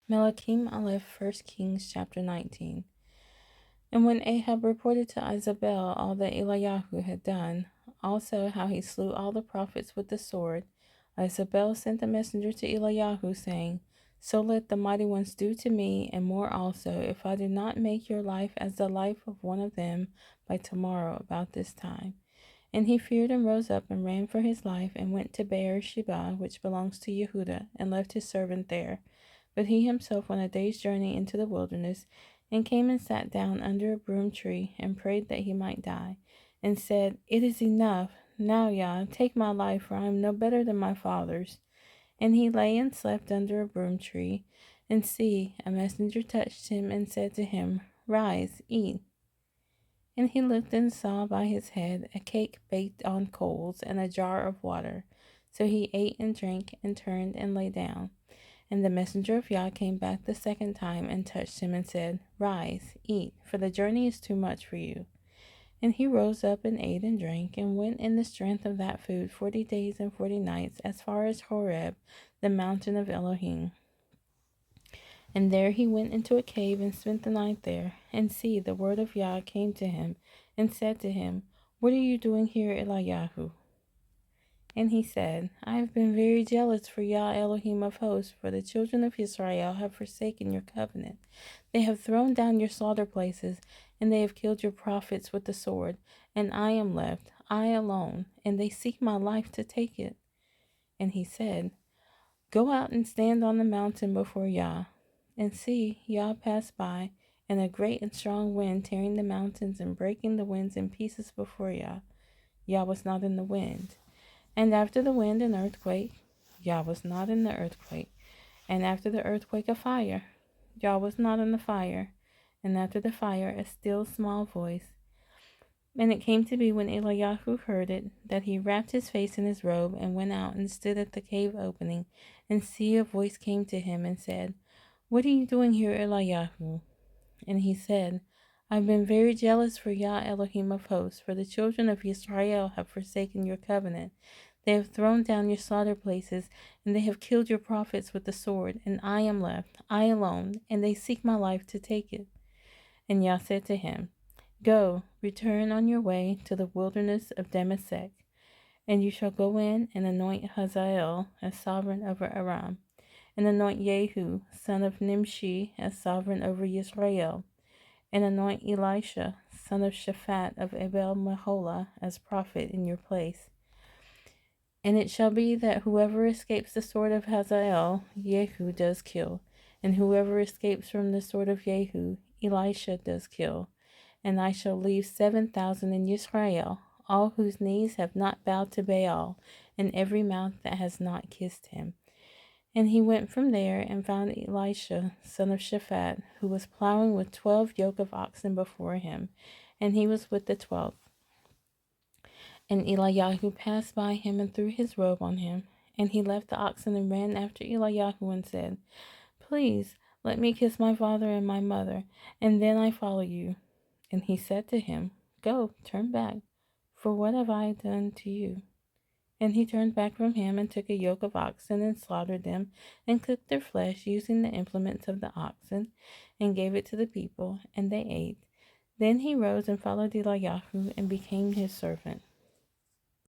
Melakim Aleph, 1 Kings chapter 19. And when Ahab reported to Isabel all that Eliyahu had done, also how he slew all the prophets with the sword, Isabel sent a messenger to Eliyahu, saying, So let the mighty ones do to me, and more also, if I do not make your life as the life of one of them by tomorrow about this time. And he feared and rose up and ran for his life, and went to Beer-sheba, which belongs to Yehudah, and left his servant there. But he himself went a day's journey into the wilderness, and came and sat down under a broom tree, and prayed that he might die, and said, It is enough. Now, Yah, take my life, for I am no better than my fathers. And he lay and slept under a broom tree. And see, a messenger touched him, and said to him, Rise, eat. And he looked and saw by his head a cake baked on coals, and a jar of water. So he ate and drank, and turned and lay down. And the messenger of Yah came back the second time, and touched him, and said, Rise, eat, for the journey is too much for you. And he rose up and ate and drank, and went in the strength of that food 40 days and 40 nights, as far as Horeb, the mountain of Elohim. And there he went into a cave, and spent the night there. And see, the word of Yah came to him, and said to him, What are you doing here, Eliyahu? And he said, I have been very jealous for Yah Elohim of hosts, for the children of Israel have forsaken your covenant. They have thrown down your slaughter places, and they have killed your prophets with the sword. And I am left, I alone, and they seek my life to take it. And he said, Go out and stand on the mountain before Yah. And see, Yah passed by, and a great and strong wind tearing the mountains and breaking the winds in pieces before Yah. Yah was not in the wind. And after the wind, an earthquake. Yah was not in the earthquake. And after the earthquake, a fire. Yah was not in the fire. And after the fire, a still small voice. And it came to be, when Eliyahu heard it, that he wrapped his face in his robe, and went out and stood at the cave opening. And see, a voice came to him, and said, What are you doing here, Eliyahu? And he said, I have been very jealous for Yah Elohim of hosts, for the children of Israel have forsaken your covenant. They have thrown down your slaughter places, and they have killed your prophets with the sword, and I am left, I alone, and they seek my life to take it. And Yah said to him, Go, return on your way to the wilderness of Damascus, and you shall go in and anoint Hazael as sovereign over Aram, and anoint Jehu, son of Nimshi, as sovereign over Israel, and anoint Elisha, son of Shaphat of Abel Meholah, as prophet in your place. And it shall be that whoever escapes the sword of Hazael, Jehu does kill, and whoever escapes from the sword of Jehu, Elisha does kill. And I shall leave 7,000 in Israel, all whose knees have not bowed to Baal, and every mouth that has not kissed him. And he went from there, and found Elisha, son of Shaphat, who was plowing with 12 yoke of oxen before him, and he was with the 12th. And Eliyahu passed by him, and threw his robe on him. And he left the oxen, and ran after Eliyahu, and said, Please, let me kiss my father and my mother, and then I follow you. And he said to him, Go, turn back, for what have I done to you? And he turned back from him, and took a yoke of oxen, and slaughtered them, and cooked their flesh, using the implements of the oxen, and gave it to the people, and they ate. Then he rose and followed Eliyahu, and became his servant.